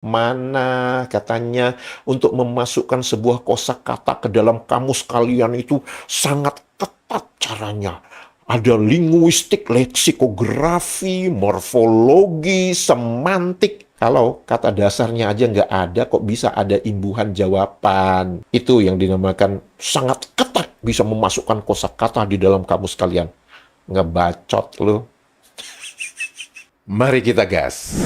Mana katanya untuk memasukkan sebuah kosakata ke dalam kamus kalian itu sangat ketat caranya. Ada linguistik, leksikografi, morfologi, semantik. Kalau kata dasarnya aja nggak ada, kok bisa ada imbuhan jawaban? Itu yang dinamakan sangat ketat bisa memasukkan kosakata di dalam kamus kalian. Ngebacot lu. Mari kita gas.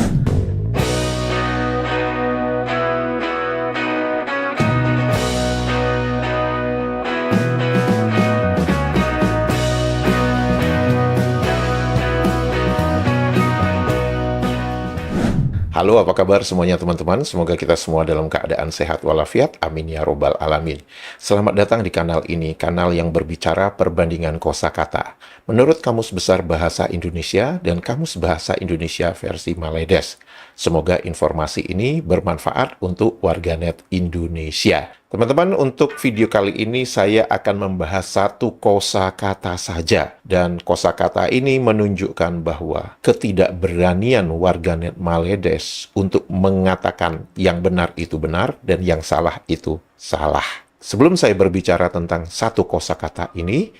Halo, apa kabar semuanya teman-teman? Semoga kita semua dalam keadaan sehat walafiat. Amin ya robbal alamin. Selamat datang di kanal ini, kanal yang berbicara perbandingan kosakata. Menurut Kamus Besar Bahasa Indonesia dan Kamus Bahasa Indonesia versi Maledes. Semoga informasi ini bermanfaat untuk warganet Indonesia. Teman-teman, untuk video kali ini saya akan membahas satu kosakata saja. Dan kosakata ini menunjukkan bahwa ketidakberanian warganet Maledes untuk mengatakan yang benar itu benar dan yang salah itu salah. Sebelum saya berbicara tentang satu kosakata ini,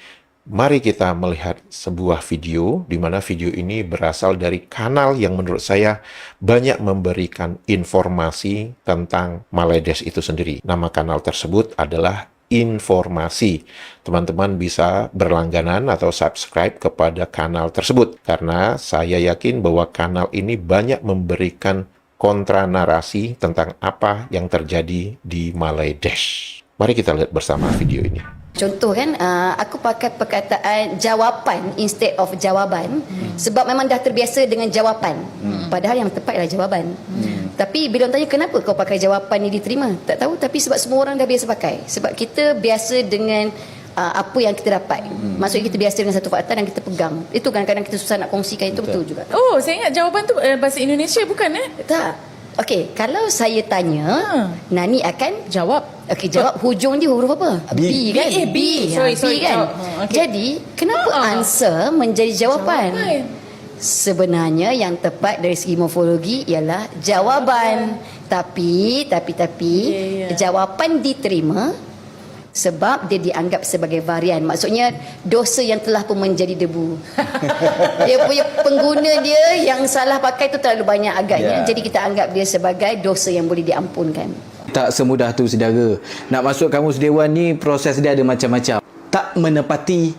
mari kita melihat sebuah video di mana video ini berasal dari kanal yang menurut saya banyak memberikan informasi tentang Maledes itu sendiri. Nama kanal tersebut adalah Informasi. Teman-teman bisa berlangganan atau subscribe kepada kanal tersebut karena saya yakin bahwa kanal ini banyak memberikan kontra narasi tentang apa yang terjadi di Maledes. Mari kita lihat bersama video ini. Contoh kan, aku pakai perkataan jawapan instead of jawaban sebab memang dah terbiasa dengan jawapan. Padahal yang tepat adalah jawaban. Tapi bila orang tanya kenapa kau pakai jawapan ni diterima, tak tahu, tapi sebab semua orang dah biasa pakai. Sebab kita biasa dengan apa yang kita dapat. Maksudnya kita biasa dengan satu fakta dan kita pegang. Itu kadang-kadang kita susah nak kongsikan, itu betul juga. Oh, saya ingat jawapan tu bahasa Indonesia bukan Tak. Okey, kalau saya tanya, Nani akan Jawab. okey, jawab hujung dia huruf apa? B kan? B. Sorry, B kan? okay. Jadi, kenapa answer menjadi jawapan? Sebenarnya yang tepat dari segi morfologi ialah jawaban. Tapi jawapan diterima sebab dia dianggap sebagai varian. Maksudnya dosa yang telah pun menjadi debu. Dia punya pengguna dia yang salah pakai tu terlalu banyak agaknya. Jadi kita anggap dia sebagai dosa yang boleh diampunkan. Tak semudah tu saudara. Nak masuk kamus dewan ni proses dia ada macam-macam. Tak menepati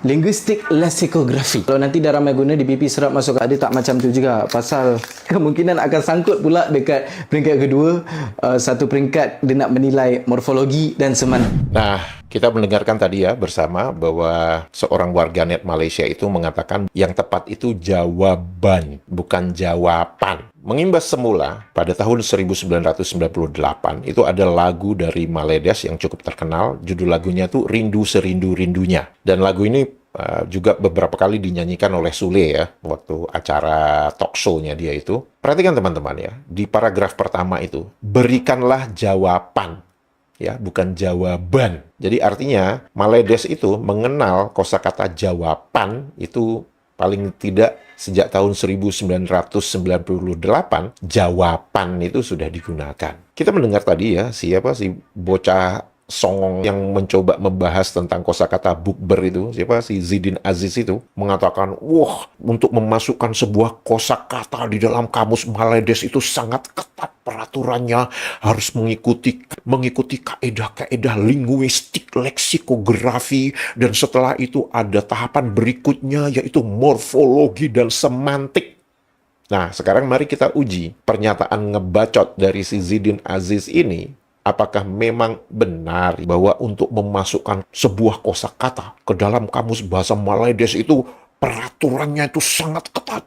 linguistik leksikografi. Kalau nanti dah ramai guna di BP serap masuk ada tak macam tu juga. Pasal kemungkinan akan sangkut pula dekat peringkat kedua. Satu peringkat dia nak menilai morfologi dan semantik. Nah, kita mendengarkan tadi ya bersama bahwa seorang warganet Malaysia itu mengatakan yang tepat itu jawaban, bukan jawapan. Mengimbas semula, pada tahun 1998, itu ada lagu dari Maledes yang cukup terkenal. Judul lagunya tuh Rindu Serindu-Rindunya. Dan lagu ini juga beberapa kali dinyanyikan oleh Sule ya, waktu acara talk show-nya dia itu. Perhatikan teman-teman ya, di paragraf pertama itu, berikanlah jawaban. Ya, bukan jawaban. Jadi artinya Maledes itu mengenal kosakata jawaban itu paling tidak sejak tahun 1998 jawaban itu sudah digunakan. Kita mendengar tadi ya siapa si bocah songong yang mencoba membahas tentang kosakata bukber itu, siapa si Zidin Aziz itu mengatakan, wah, untuk memasukkan sebuah kosakata di dalam kamus Maledes itu sangat ketat peraturannya, harus mengikuti kaedah-kaedah linguistik, leksikografi, dan setelah itu ada tahapan berikutnya yaitu morfologi dan semantik. Nah, sekarang mari kita uji pernyataan ngebacot dari si Zidin Aziz ini. Apakah memang benar bahwa untuk memasukkan sebuah kosakata ke dalam kamus bahasa Maledes itu peraturannya itu sangat ketat?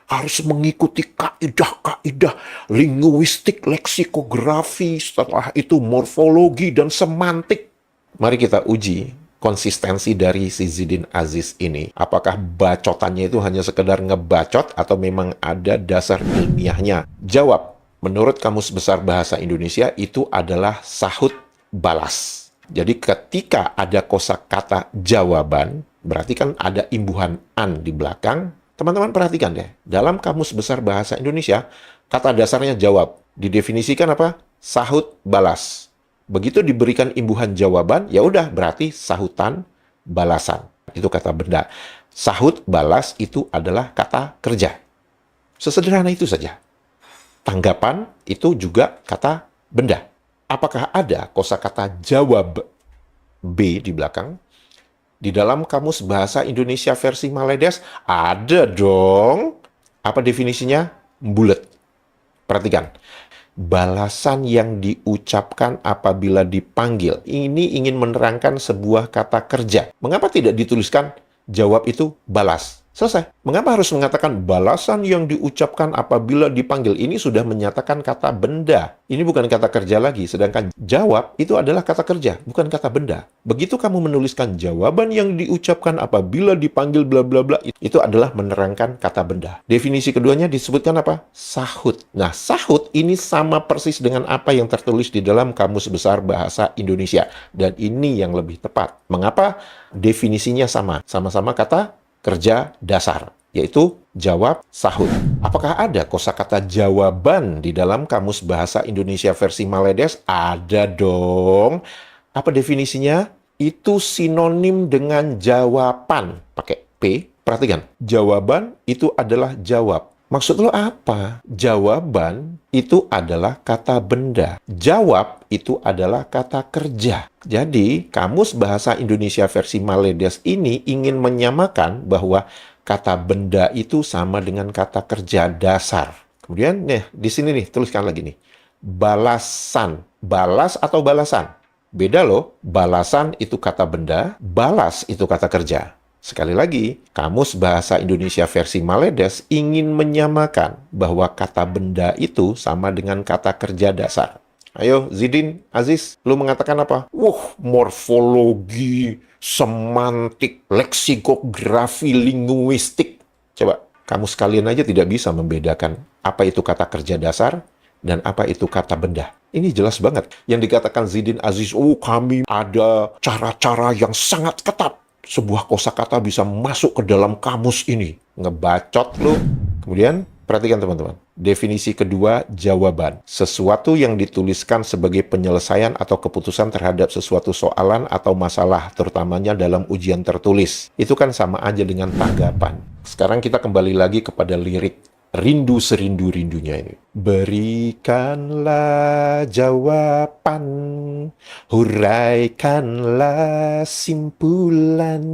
Harus mengikuti kaidah-kaidah linguistik, leksikografi, setelah itu morfologi dan semantik. Mari kita uji konsistensi dari si Zidin Aziz ini. Apakah bacotannya itu hanya sekedar ngebacot atau memang ada dasar ilmiahnya? Jawab. Menurut Kamus Besar Bahasa Indonesia, itu adalah sahut balas. Jadi ketika ada kosakata jawaban, berarti kan ada imbuhan an di belakang. Teman-teman perhatikan deh, dalam Kamus Besar Bahasa Indonesia, Kata dasarnya jawab. Didefinisikan apa? Sahut balas. Begitu diberikan imbuhan jawaban, ya udah berarti sahutan balasan. Itu kata benda. Sahut balas itu adalah kata kerja. Sesederhana itu saja. Tanggapan itu juga kata benda. Apakah ada kosakata jawab B di belakang? Di dalam Kamus Bahasa Indonesia versi Maledes, ada dong. Apa definisinya? Bulet. Perhatikan. Balasan yang diucapkan apabila dipanggil. Ini ingin menerangkan sebuah kata kerja. Mengapa tidak dituliskan jawab itu balas? Selesai. Mengapa harus mengatakan balasan yang diucapkan apabila dipanggil? Ini sudah menyatakan kata benda. Ini bukan kata kerja lagi. Sedangkan jawab itu adalah kata kerja, bukan kata benda. Begitu kamu menuliskan jawaban yang diucapkan apabila dipanggil bla bla bla, itu adalah menerangkan kata benda. Definisi keduanya disebutkan apa? Sahut. Nah, sahut ini sama persis dengan apa yang tertulis di dalam Kamus Besar Bahasa Indonesia. Dan ini yang lebih tepat. Mengapa definisinya sama? Sama-sama kata kerja dasar, yaitu jawab, sahut. Apakah ada kosakata jawaban di dalam Kamus Bahasa Indonesia versi Maledes? Ada dong. Apa definisinya? Itu sinonim dengan jawaban. Pakai P. Perhatikan, jawaban itu adalah jawab. Maksud lo apa? Jawaban itu adalah kata benda. Jawab itu adalah kata kerja. Jadi, Kamus Bahasa Indonesia versi Maledes ini ingin menyamakan bahwa kata benda itu sama dengan kata kerja dasar. Kemudian, di sini nih, tuliskan lagi nih. Balasan. Balas atau balasan? Beda loh. Balasan itu kata benda, balas itu kata kerja. Sekali lagi, Kamus Bahasa Indonesia versi Maledes ingin menyamakan bahwa kata benda itu sama dengan kata kerja dasar. Ayo, Zidin, Aziz, lu mengatakan apa? Morfologi, semantik, leksikografi, linguistik. Coba, kamu sekalian aja tidak bisa membedakan apa itu kata kerja dasar dan apa itu kata benda. Ini jelas banget. Yang dikatakan Zidin Aziz, kami ada cara-cara yang sangat ketat. Sebuah kosakata bisa masuk ke dalam kamus ini. Ngebacot lu. Kemudian, perhatikan teman-teman. Definisi kedua, jawaban. Sesuatu yang dituliskan sebagai penyelesaian atau keputusan terhadap sesuatu soalan atau masalah, terutamanya dalam ujian tertulis. Itu kan sama aja dengan tanggapan. Sekarang kita kembali lagi kepada lirik rindu serindu-rindunya ini. Berikanlah jawaban, huraikanlah simpulan,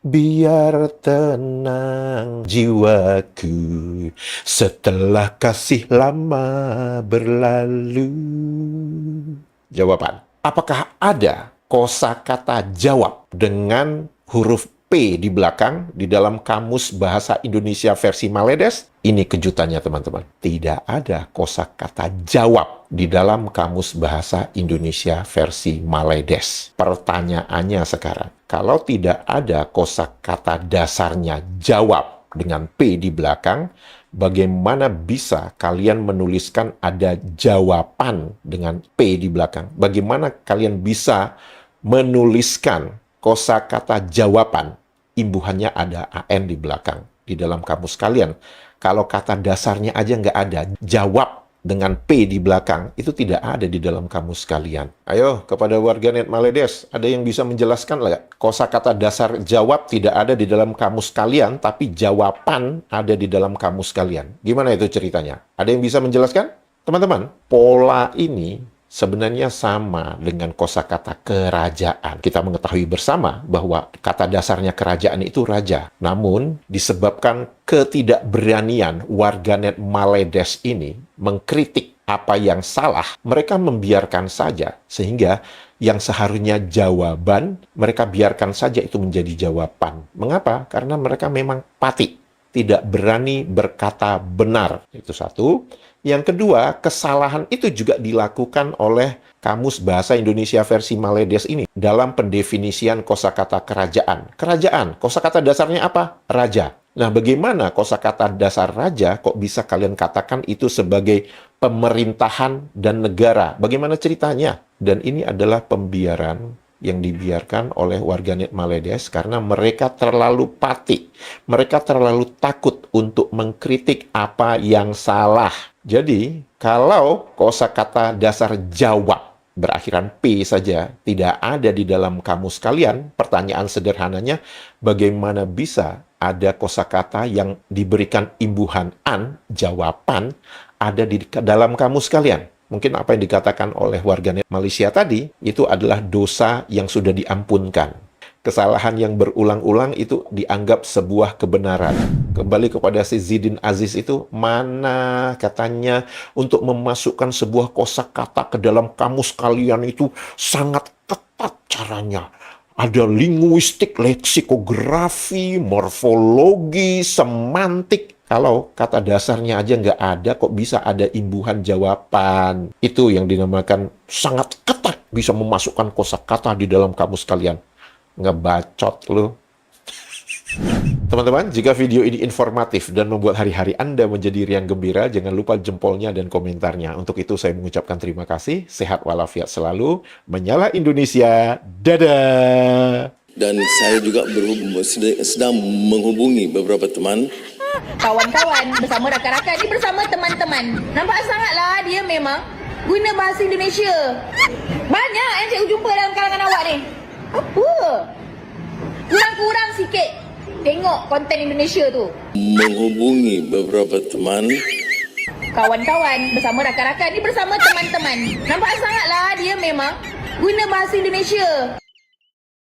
biar tenang jiwaku setelah kasih lama berlalu. Jawaban. Apakah ada kosakata jawab dengan huruf P di belakang di dalam Kamus Bahasa Indonesia versi Maledes? Ini kejutannya teman-teman. Tidak ada kosakata jawab di dalam Kamus Bahasa Indonesia versi Maledes. Pertanyaannya sekarang, kalau tidak ada kosakata dasarnya jawab dengan P di belakang, bagaimana bisa kalian menuliskan ada jawaban dengan P di belakang? Bagaimana kalian bisa menuliskan kosakata jawaban, imbuhannya ada AN di belakang di dalam kamus kalian? Kalau kata dasarnya aja nggak ada, jawab dengan P di belakang, itu tidak ada di dalam kamus kalian. Ayo, kepada warganet Maledes, ada yang bisa menjelaskan nggak? Kosakata dasar jawab tidak ada di dalam kamus kalian, tapi jawaban ada di dalam kamus kalian. Gimana itu ceritanya? Ada yang bisa menjelaskan? Teman-teman, pola ini sebenarnya sama dengan kosakata kerajaan. Kita mengetahui bersama bahwa kata dasarnya kerajaan itu raja. Namun, disebabkan ketidakberanian warganet Maledes ini mengkritik apa yang salah, mereka membiarkan saja. Sehingga yang seharusnya jawaban, mereka biarkan saja itu menjadi jawaban. Mengapa? Karena mereka memang pati, tidak berani berkata benar. Itu satu. Yang kedua, kesalahan itu juga dilakukan oleh Kamus Bahasa Indonesia versi Maledes ini dalam pendefinisian kosakata kerajaan. Kerajaan, kosakata dasarnya apa? Raja. Nah, bagaimana kosakata dasar raja kok bisa kalian katakan itu sebagai pemerintahan dan negara? Bagaimana ceritanya? Dan ini adalah pembiaran yang dibiarkan oleh warganet Maledes karena mereka terlalu pati. Mereka terlalu takut untuk mengkritik apa yang salah. Jadi, kalau kosakata dasar Jawa berakhiran P saja tidak ada di dalam kamus kalian, pertanyaan sederhananya, bagaimana bisa ada kosakata yang diberikan imbuhan an, jawaban, ada di dalam kamus kalian? Mungkin apa yang dikatakan oleh warganet Malaysia tadi, itu adalah dosa yang sudah diampunkan. Kesalahan yang berulang-ulang itu dianggap sebuah kebenaran. Kembali kepada si Zidin Aziz itu, mana katanya untuk memasukkan sebuah kosakata ke dalam kamus kalian itu sangat ketat caranya. Ada linguistik, leksikografi, morfologi, semantik. Kalau kata dasarnya aja nggak ada, kok bisa ada imbuhan jawaban? Itu yang dinamakan sangat ketat bisa memasukkan kosakata di dalam kamus kalian. Ngebacot lu. Teman-teman, jika video ini informatif dan membuat hari-hari Anda menjadi riang gembira, jangan lupa jempolnya dan komentarnya. Untuk itu saya mengucapkan terima kasih, sehat walafiat selalu, menyala Indonesia, dadah! Dan saya juga sedang menghubungi beberapa teman. Kawan-kawan bersama rakan-rakan ni bersama teman-teman. Nampak sangatlah dia memang guna bahasa Indonesia. Banyak yang cikgu jumpa dalam kalangan awak ni. Apa? Kurang-kurang sikit tengok konten Indonesia tu. Menghubungi beberapa teman. Kawan-kawan bersama rakan-rakan ni bersama teman-teman. Nampak sangatlah dia memang guna bahasa Indonesia.